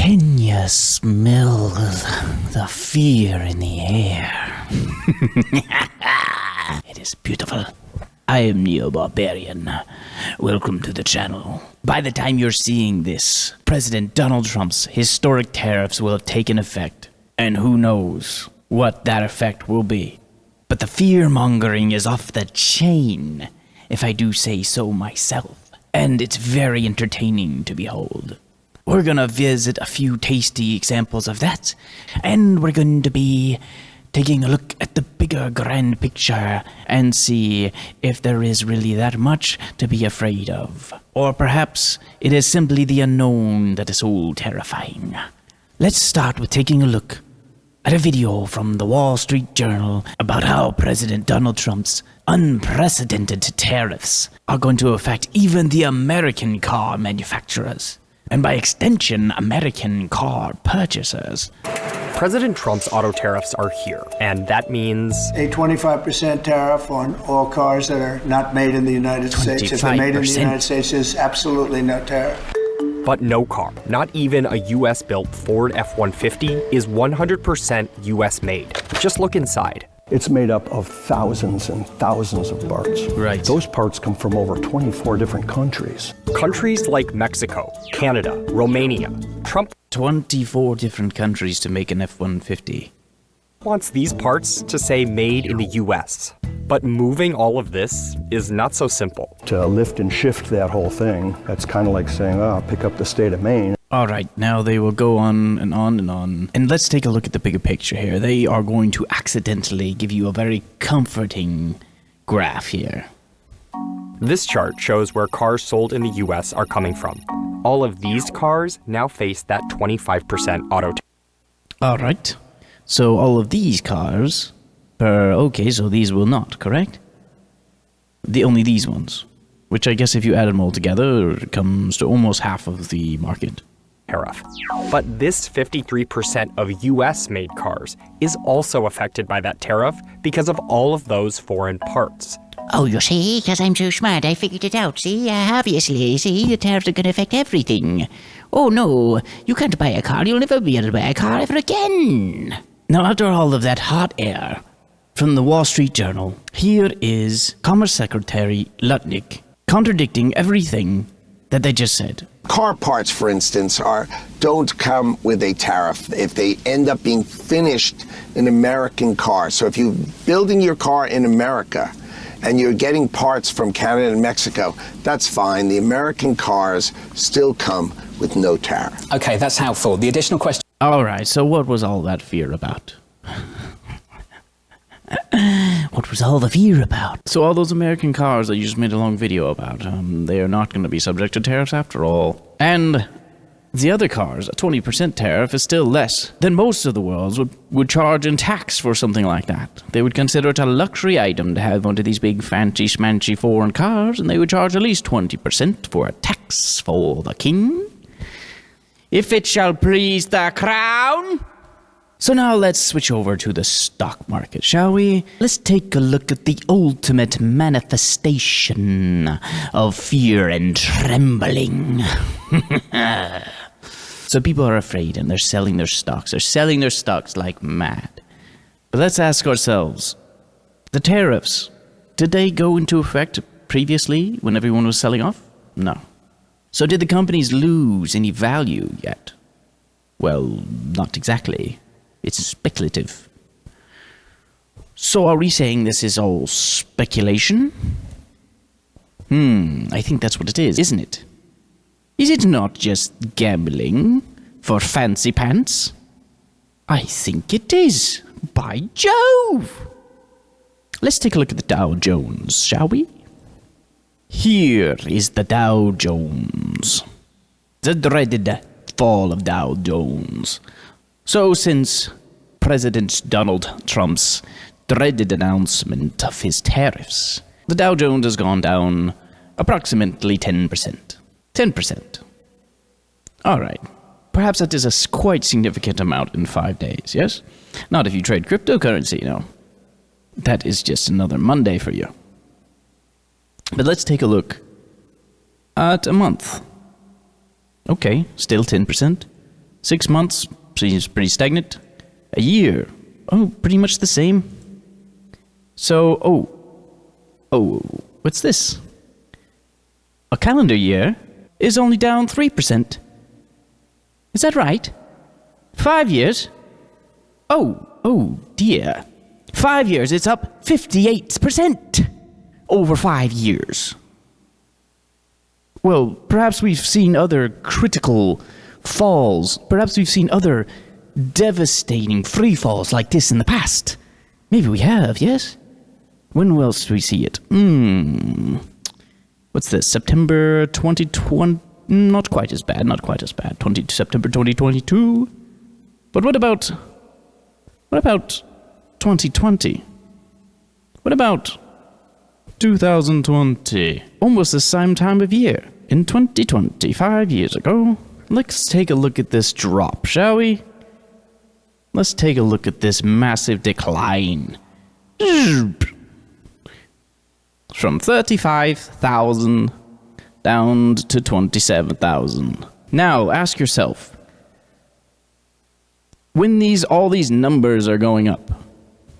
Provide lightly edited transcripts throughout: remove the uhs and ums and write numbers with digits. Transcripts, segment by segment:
Can you smell the fear in the air? It is beautiful. I am Neo-Barbarian. Welcome to the channel. By the time you're seeing this, President Donald Trump's historic tariffs will have taken effect. And who knows what that effect will be. But the fear-mongering is off the chain, if I do say so myself. And it's very entertaining to behold. We're gonna visit a few tasty examples of that, and we're going to be taking a look at the bigger grand picture and see if there is really that much to be afraid of. Or perhaps it is simply the unknown that is so terrifying. Let's start with taking a look at a video from the Wall Street Journal about how President Donald Trump's unprecedented tariffs are going to affect even the American car manufacturers, and by extension, American car purchasers. President Trump's auto tariffs are here, and that means a 25% tariff on all cars that are not made in the United States. If they're made in the United States, there's absolutely no tariff. But no car, not even a US-built Ford F-150, is 100% US made. Just look inside. It's made up of thousands and thousands of parts. Right. Those parts come from over 24 different countries. Countries like Mexico, Canada, Romania. Trump 24 different countries to make an F-150. wants these parts to say made in the US. But moving all of this is not so simple. To lift and shift that whole thing, that's kind of like saying, oh, pick up the state of Maine. All right, now they will go on and on and on. And let's take a look at the bigger picture here. They are going to accidentally give you a very comforting graph here. This chart shows where cars sold in the US are coming from. All of these cars now face that 25% auto tax. All right, so all of these cars, okay, so these will not, correct? Only these ones, which I guess if you add them all together, it comes to almost half of the market. Tariff. But this 53% of US-made cars is also affected by that tariff because of all of those foreign parts. Oh, you see, because I'm so smart, I figured it out, see? Obviously, see, the tariffs are going to affect everything. Oh, no, you can't buy a car, you'll never be able to buy a car ever again. Now, after all of that hot air from the Wall Street Journal, here is Commerce Secretary Lutnick contradicting everything that they just said. Car parts, for instance, don't come with a tariff if they end up being finished in American cars. So if you're building your car in America and you're getting parts from Canada and Mexico, that's fine. The American cars still come with no tariff. Okay, that's helpful. The additional question... All right, so what was all that fear about? What was all the fear about? So all those American cars that you just made a long video about, they are not going to be subject to tariffs after all. And the other cars, a 20% tariff is still less than most of the world's would charge in tax for something like that. They would consider it a luxury item to have one of these big fancy schmancy foreign cars, and they would charge at least 20% for a tax for the king. If it shall please the crown. So now let's switch over to the stock market, shall we? Let's take a look at the ultimate manifestation of fear and trembling. So people are afraid and they're selling their stocks. They're selling their stocks like mad. But let's ask ourselves, the tariffs, did they go into effect previously when everyone was selling off? No. So did the companies lose any value yet? Well, not exactly. It's speculative. So are we saying this is all speculation? I think that's what it is, isn't it? Is it not just gambling for fancy pants? I think it is. By Jove! Let's take a look at the Dow Jones, shall we? Here is the Dow Jones. The dreaded fall of Dow Jones. So since President Donald Trump's dreaded announcement of his tariffs, the Dow Jones has gone down approximately 10%. 10%. All right. Perhaps that is a quite significant amount in 5 days, yes? Not if you trade cryptocurrency, no. That is just another Monday for you. But let's take a look at a month. Okay, still 10%. 6 months seems pretty stagnant. A year, pretty much the same. So, what's this? A calendar year is only down 3%. Is that right? 5 years? Oh dear. 5 years, it's up 58% over 5 years. Well, perhaps we've seen other critical falls. Perhaps we've seen other devastating free falls like this in the past. Maybe we have, yes? When else do we see it? What's this? September 2020? Not quite as bad. September 2022? But what about 2020? What about 2020? Almost the same time of year. In 2020, 5 years ago. Let's take a look at this drop, shall we? Let's take a look at this massive decline. From 35,000 down to 27,000. Now, ask yourself, when all these numbers are going up,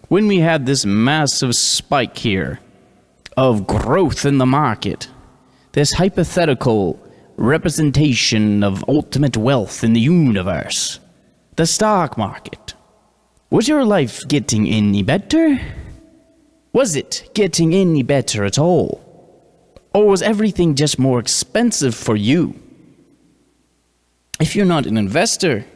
when we had this massive spike here of growth in the market, this hypothetical representation of ultimate wealth in the universe, the stock market, was your life getting any better? Was it getting any better at all? Or was everything just more expensive for you? If you're not an investor,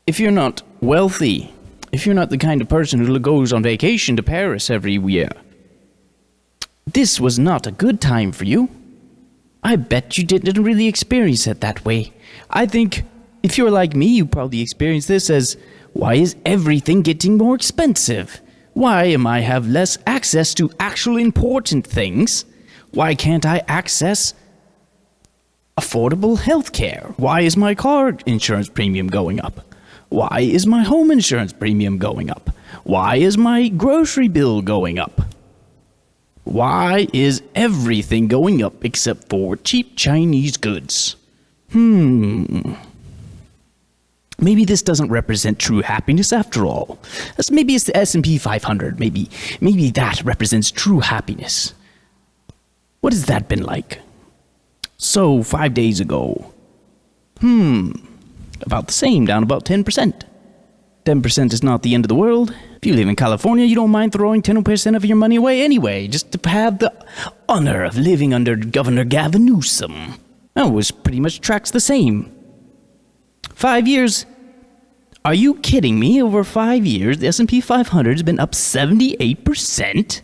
if you're not wealthy, if you're not the kind of person who goes on vacation to Paris every year, this was not a good time for you. I bet you didn't really experience it that way. I think if you're like me, you probably experienced this as, why is everything getting more expensive? Why am I have less access to actual important things? Why can't I access affordable health care? Why is my car insurance premium going up? Why is my home insurance premium going up? Why is my grocery bill going up? Why is everything going up except for cheap Chinese goods? Maybe this doesn't represent true happiness after all. Maybe it's the S&P 500. Maybe that represents true happiness. What has that been like? So, 5 days ago. About the same, down about 10%. 10% is not the end of the world. If you live in California, you don't mind throwing 10% of your money away anyway, just to have the honor of living under Governor Gavin Newsom. That was pretty much tracks the same. 5 years. Are you kidding me? Over 5 years, the S&P 500 has been up 78%?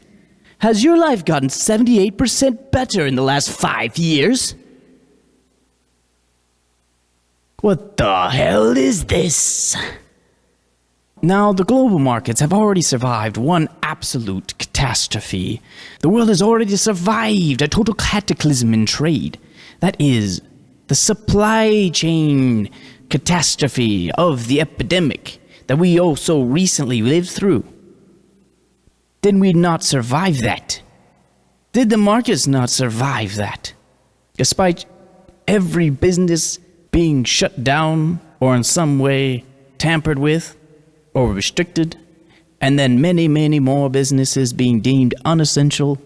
Has your life gotten 78% better in the last 5 years? What the hell is this? Now, the global markets have already survived one absolute catastrophe. The world has already survived a total cataclysm in trade. That is, the supply chain catastrophe of the epidemic that we also recently lived through. Did we not survive that? Did the markets not survive that? Despite every business being shut down or in some way tampered with or restricted, and then many, many more businesses being deemed unessential,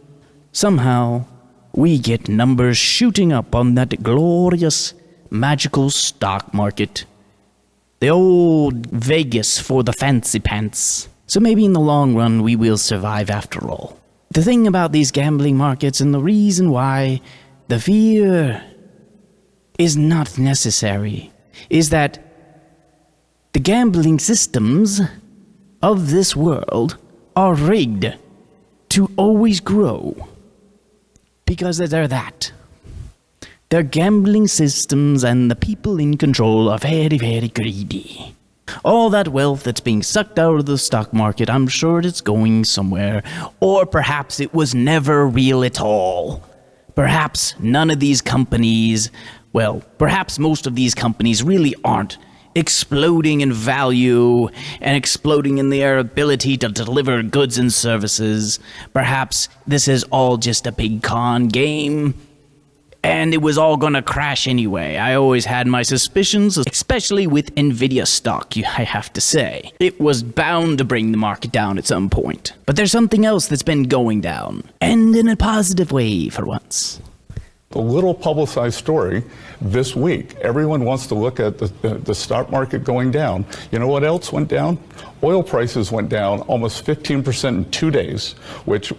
somehow we get numbers shooting up on that glorious, magical stock market. The old Vegas for the fancy pants. So maybe in the long run we will survive after all. The thing about these gambling markets and the reason why the fear is not necessary is that the gambling systems of this world are rigged to always grow. Because they're that. Their gambling systems and the people in control are very, very greedy. All that wealth that's being sucked out of the stock market, I'm sure it's going somewhere. Or perhaps it was never real at all. Perhaps none of these companies, well, perhaps most of these companies really aren't exploding in value and exploding in their ability to deliver goods and services. Perhaps this is all just a big con game. And it was all gonna crash anyway. I always had my suspicions, especially with Nvidia stock, I have to say. It was bound to bring the market down at some point. But there's something else that's been going down, and in a positive way for once. A little publicized story this week. Everyone wants to look at the stock market going down. You know what else went down? Oil prices went down almost 15% in 2 days, which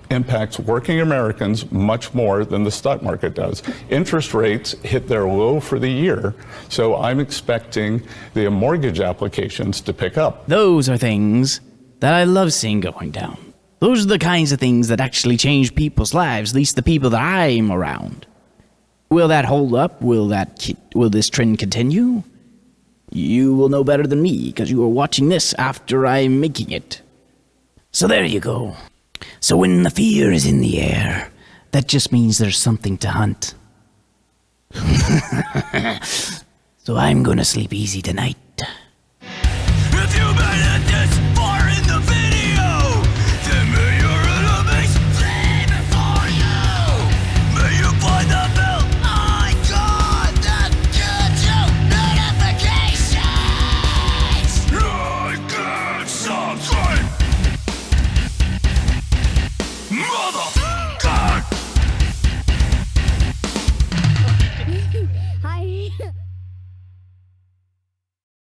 impacts working Americans much more than the stock market does. Interest rates hit their low for the year, so I'm expecting the mortgage applications to pick up. Those are things that I love seeing going down. Those are the kinds of things that actually change people's lives, at least the people that I'm around. Will that hold up? Will this trend continue? You will know better than me, because you are watching this after I'm making it. So there you go. So when the fear is in the air, that just means there's something to hunt. So I'm gonna sleep easy tonight. If you made it this far in the video, then may your enemies flee before you. May you find the bell icon that gives you notifications. Like and subscribe. Mother.